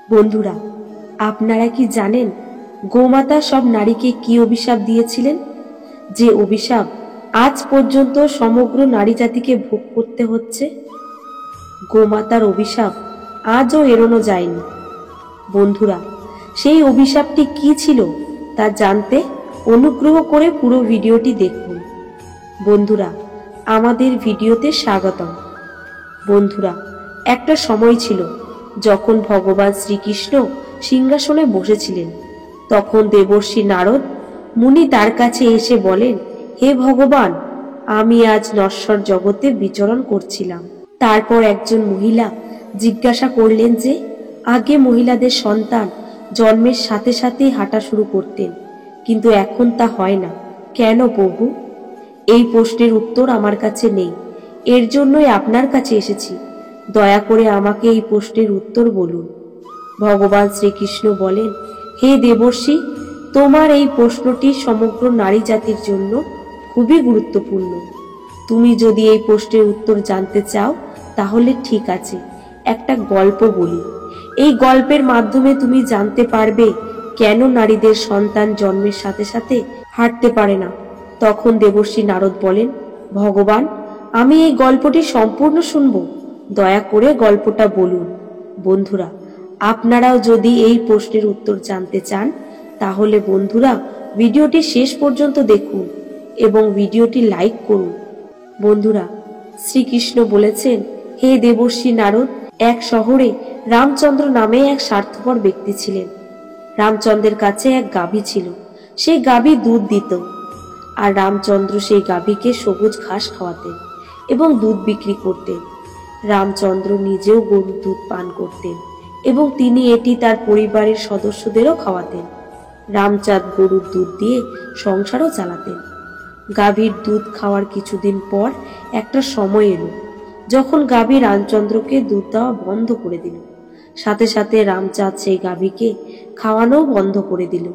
বন্ধুরা, আপনারা কি জানেন গোমাতা সব নারীকে কি অভিশাপ দিয়েছিলেন? যে অভিশাপ আজ পর্যন্ত সমগ্র নারী জাতিকে ভোগ করতে হচ্ছে। গোমাতার অভিশাপ আজও এড়ানো যায়নি। বন্ধুরা, সেই অভিশাপটি কি ছিল তা জানতে অনুগ্রহ করে পুরো ভিডিওটি দেখুন। বন্ধুরা, আমাদের ভিডিওতে স্বাগতম। বন্ধুরা, একটা সময় ছিল যখন ভগবান শ্রীকৃষ্ণ সিংহাসনে বসেছিলেন। তখন দেবর্ষি নারদ মুনি তার কাছে এসে বলেন, হে ভগবান, আমি আজ নশ্বর জগতে বিচরণ করছিলাম। তারপর একজন মহিলা জিজ্ঞাসা করলেন যে আগে মহিলাদের সন্তান জন্মের সাথে সাথেই হাঁটা শুরু করতেন, কিন্তু এখন তা হয় না কেন প্রভু? এই প্রশ্নের উত্তর আমার কাছে নেই, এর জন্যই আপনার কাছে এসেছি। দয়া করে আমাকে এই প্রশ্নের উত্তর বলুন। ভগবান শ্রীকৃষ্ণ বলেন, হে দেবর্ষি, তোমার এই প্রশ্নটি সমগ্র নারী জাতির জন্য খুবই গুরুত্বপূর্ণ। তুমি যদি এই প্রশ্নের উত্তর জানতে চাও তাহলে ঠিক আছে, একটা গল্প বলি। এই গল্পের মাধ্যমে তুমি জানতে পারবে কেন নারীদের সন্তান জন্মের সাথে সাথে হাঁটতে পারে না। তখন দেবর্ষি নারদ বলেন, ভগবান, আমি এই গল্পটি সম্পূর্ণ শুনব, দয়া করে গল্পটা বলুন। বন্ধুরা, আপনারাও যদি এই প্রশ্নের উত্তর জানতে চান তাহলে বন্ধুরা ভিডিওটি শেষ পর্যন্ত দেখুন এবং ভিডিওটি লাইক করুন। বন্ধুরা, শ্রীকৃষ্ণ বলেছেন, হে দেবর্ষি নারদ, এক শহরে রামচন্দ্র নামে এক স্বার্থপর ব্যক্তি ছিলেন। রামচন্দ্রের কাছে এক গাভী ছিল। সেই গাভী দুধ দিত, আর রামচন্দ্র সেই গাভীকে সবুজ ঘাস খাওয়াতেন এবং দুধ বিক্রি করতেন। রামচন্দ্র নিজেও গরুর দুধ পান করতেন এবং তিনি এটি তার পরিবারের সদস্যদেরও খাওয়াতেন। রামচাঁদ গরুর দুধ দিয়ে সংসারও চালাতেন। গাভীর দুধ খাওয়ার কিছুদিন পর একটা সময় এলো যখন গাভী রামচন্দ্রকে দুধ দেওয়া বন্ধ করে দিল। সাথে সাথে রামচাঁদ সেই গাভীকে খাওয়ানোও বন্ধ করে দিল।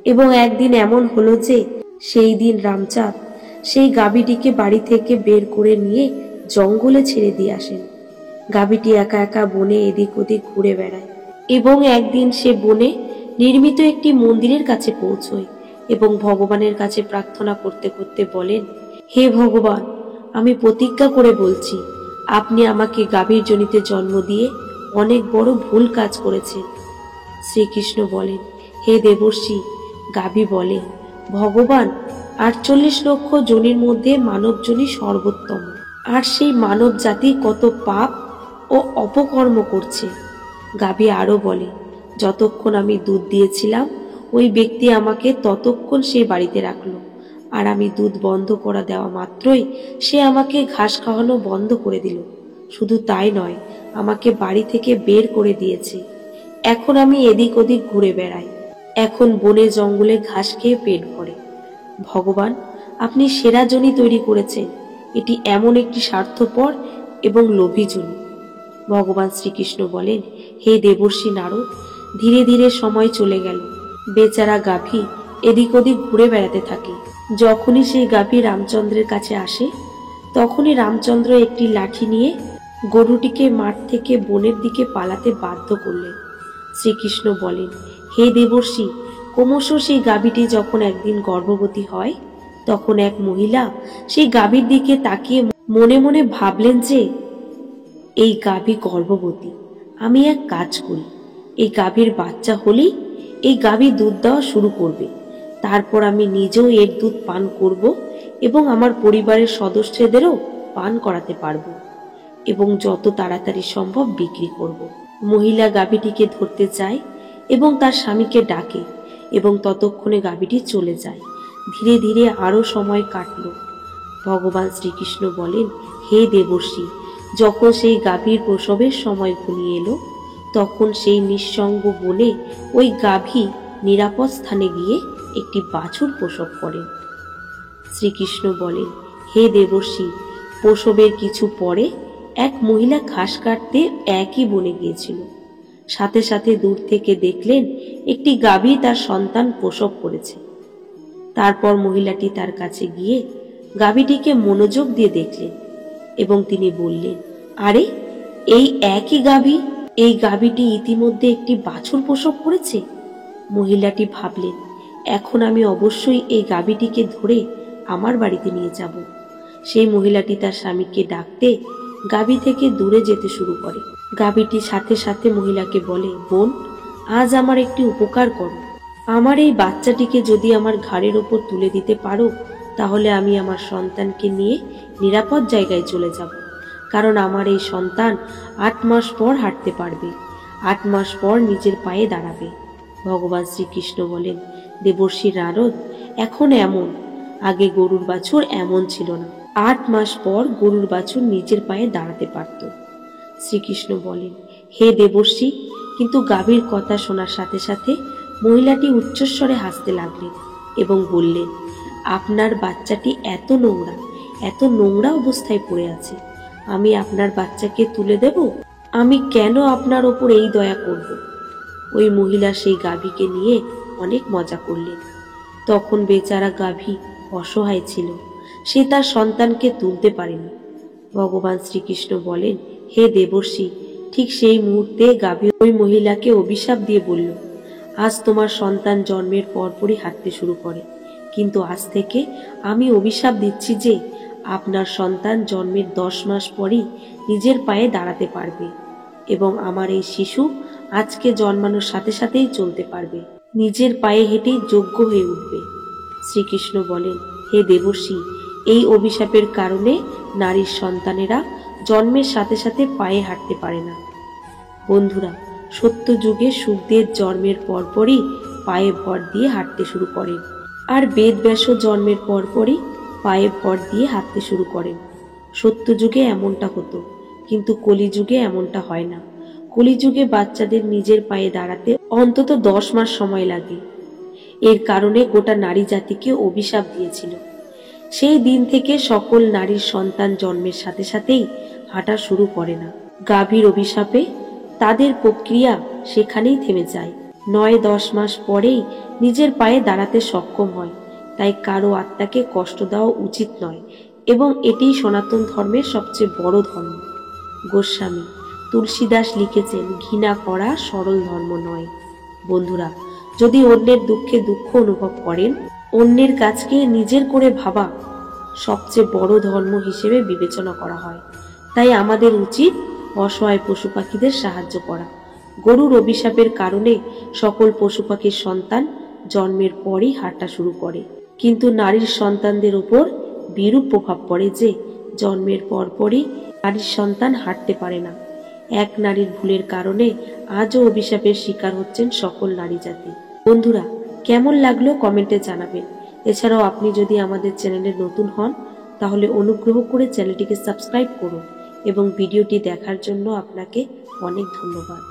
এবং একদিন এমন হলো যে সেই দিন রামচাঁদ সেই গাভীটিকে বাড়ি থেকে বের করে নিয়ে জঙ্গলে ছেড়ে দিয়ে আসেন। গাভীটি একা একা বনে এদিক ওদিক ঘুরে বেড়ায় এবং একদিন সে বনে নির্মিত একটি মন্দিরের কাছে পৌঁছয় এবং ভগবানের কাছে প্রার্থনা করতে করতে বলেন, হে ভগবান, আমি প্রতিজ্ঞা করে বলছি, আপনি আমাকে গাভীর যোনিতে জন্ম দিয়ে অনেক বড় ভুল কাজ করেছেন। শ্রীকৃষ্ণ বলেন, হে দেবর্ষি। গাভী বলে, ভগবান, 48 লক্ষ যোনির মধ্যে মানব যোনি সর্বোত্তম, আর সেই মানব জাতি কত পাপ ও অপকর্ম করছে। গাভী আরো বলে, যতক্ষণ আমি দুধ দিয়েছিলাম ওই ব্যক্তি আমাকে ততক্ষণ সে বাড়িতে রাখলো, আর আমি দুধ বন্ধ করা দেওয়া মাত্রই সে আমাকে ঘাস খাওয়ানো বন্ধ করে দিল। শুধু তাই নয়, আমাকে বাড়ি থেকে বের করে দিয়েছে। এখন আমি এদিক ওদিক ঘুরে বেড়াই। এখন বনে জঙ্গলে ঘাস খেয়ে পেট ভরে। ভগবান, আপনি সেরা যোনি তৈরি করেছেন। এটি এমন একটি স্বার্থপর এবং লোভী যোনি। ভগবান শ্রীকৃষ্ণ বলেন, হে দেবর্ষি নারদ, ধীরে ধীরে সময় চলে গেল। বেচারা গাভী এদিক ওদিক ঘুরে বেড়াতে থাকে। যখনই সেই গাভী রামচন্দ্রের কাছে আসে তখনই রামচন্দ্র একটি লাঠি নিয়ে গরুটিকে মাঠ থেকে বনের দিকে পালাতে বাধ্য করলেন। শ্রীকৃষ্ণ বলেন, হে দেবর্ষি, ক্রমশ সেই গাভীটি যখন একদিন গর্ভবতী হয় তখন এক মহিলা সেই গাভীর দিকে তাকিয়ে মনে মনে ভাবলেন যে এই গাভী গর্ভবতী, আমি এক কাজ করি, এই গাভীর বাচ্চা হলেই এই গাভী দুধ দেওয়া শুরু করবে। তারপর আমি নিজেও এর দুধ পান করব এবং আমার পরিবারের সদস্যদেরও পান করাতে পারবো এবং যত তাড়াতাড়ি সম্ভব বিক্রি করব। মহিলা গাভীটিকে ধরতে চায় এবং তার স্বামীকে ডাকে এবং ততক্ষণে গাভীটি চলে যায়। ধীরে ধীরে আরো সময় কাটল। ভগবান শ্রীকৃষ্ণ বলেন, হে দেবর্ষি, যখন সেই গাভীর প্রসবের সময় ঘনিয়ে এলো তখন সেই নিঃসঙ্গ বনে ওই গাভী নিরাপদ স্থানে গিয়ে একটি বাছুর প্রসব করেন। শ্রীকৃষ্ণ বলেন, হে দেবর্ষি, প্রসবের কিছু পরে এক মহিলা ঘাস কাটতে একই বনে গিয়েছিল। সাথে সাথে দূর থেকে দেখলেন একটি গাভী তার সন্তান প্রসব করেছে। তারপর মহিলাটি তার কাছে গিয়ে গাভীটিকে মনোযোগ দিয়ে দেখলেন এবং তিনি বললেন, আরে, এই একই গাভী, এই গাভীটি ইতিমধ্যে একটি বাছুর প্রসব করেছে। মহিলাটি ভাবলেন, এখন আমি অবশ্যই এই গাভীটিকে ধরে আমার বাড়িতে নিয়ে যাব। সেই মহিলাটি তার স্বামীকে ডাকতে গাভী থেকে দূরে যেতে শুরু করে। গাভীটি সাথে সাথে মহিলাকে বলে, বোন, আজ আমার একটি উপকার করো। আমার এই বাচ্চাটিকে যদি আমার ঘাড়ের ওপর তুলে দিতে পারো, তাহলে আমি আমার সন্তানকে নিয়ে নিরাপদ জায়গায় চলে যাব। কারণ আমার এই সন্তান 8 মাস পর হাঁটতে পারবে, 8 মাস পর নিজের পায়ে দাঁড়াবে। ভগবান শ্রীকৃষ্ণ বলেন, দেবর্ষি নারদ, এখন এমন, আগে গরুর বাছুর এমন ছিল না। 8 মাস পর গরুর বাছুর নিজের পায়ে দাঁড়াতে পারত। শ্রীকৃষ্ণ বলেন, হে দেবর্ষি, কিন্তু গাভীর কথা শোনার সাথে সাথে মহিলাটি উচ্চস্বরে হাসতে লাগলেন এবং বললেন, আপনার বাচ্চাটি এত নোংরা অবস্থায় পড়ে আছে, আমি আপনার বাচ্চাকে তুলে দেব? আমি কেন আপনার ওপর এই দয়া করব? ওই মহিলা সেই গাভীকে নিয়ে অনেক মজা করলেন। তখন বেচারা গাভী অসহায় ছিল, সে তার সন্তানকে তুলতে পারেনি। ভগবান শ্রীকৃষ্ণ বলেন, হে দেবর্ষি, ঠিক সেই মুহূর্তে গাভী ওই মহিলাকে অভিশাপ দিয়ে বলল, আজ তোমার সন্তান জন্মের পরপরই হাঁটতে শুরু করে, কিন্তু আজ থেকে আমি অভিশাপ দিচ্ছি যে আপনার সন্তান জন্মের 10 মাস পরই নিজের পায়ে দাঁড়াতে পারবে এবং আমার এই শিশু আজকে জন্মানোর সাথে সাথেই চলতে পারবে, নিজের পায়ে হেঁটেই যোগ্য হয়ে উঠবে। শ্রীকৃষ্ণ বলেন, হে দেবর্ষি, এই অভিশাপের কারণে নারীর সন্তানেরা জন্মের সাথে সাথে পায়ে হাঁটতে পারে না। বন্ধুরা, সত্য যুগে সুখদেব জন্মের পরপরই পায়ে ভর দিয়ে হাঁটতে শুরু করেন, আর বেদব্যাসও জন্মের পরপরই পায়ে ভর দিয়ে হাঁটতে শুরু করেন। সত্য যুগে এমনটা হতো, কিন্তু কলিযুগে এমনটা হয় না। কলিযুগে বাচ্চাদের নিজের পায়ে দাঁড়াতে অন্তত 10 মাস সময় লাগে। এর কারণে গোটা নারী জাতিকে অভিশাপ দিয়েছিল। সেই দিন থেকে সকল নারীর সন্তান জন্মের সাথে সাথেই হাঁটা শুরু করে না। গাভীর অভিশাপে তাদের প্রক্রিয়া সেখানেই থেমে যায়। 9-10 মাস পরেই নিজের পায়ে দাঁড়াতে সক্ষম হয়। তাই কারো আত্মাকে কষ্ট দেওয়া উচিত নয় এবং এটিই সনাতন ধর্মের সবচেয়ে বড় ধর্ম। গোস্বামী তুলসীদাস লিখেছেন, ঘৃণা করা সরল ধর্ম নয়। বন্ধুরা, যদি অন্যের দুঃখে দুঃখ অনুভব করেন, অন্যের কাজকে নিজের করে ভাবা সবচেয়ে বড় ধর্ম হিসেবে বিবেচনা করা হয়। তাই আমাদের উচিত অসহায় পশু পাখিদের সাহায্য করা। গরুর অভিশাপের কারণে সকল পশু পাখির সন্তান জন্মের পরই হাঁটা শুরু করে, কিন্তু নারীর সন্তানদের উপর বিরূপ প্রভাব পড়ে যে জন্মের পরপরই নারীর সন্তান হাঁটতে পারে না। এক নারীর ভুলের কারণে আজও অভিশাপের শিকার হচ্ছেন সকল নারী জাতি। বন্ধুরা, কেমন লাগলো কমেন্টে জানাবেন। এছাড়াও আপনি যদি আমাদের চ্যানেলে নতুন হন, তাহলে অনুগ্রহ করে চ্যানেলটিকে সাবস্ক্রাইব করুন এবং ভিডিওটি দেখার জন্য আপনাকে অনেক ধন্যবাদ।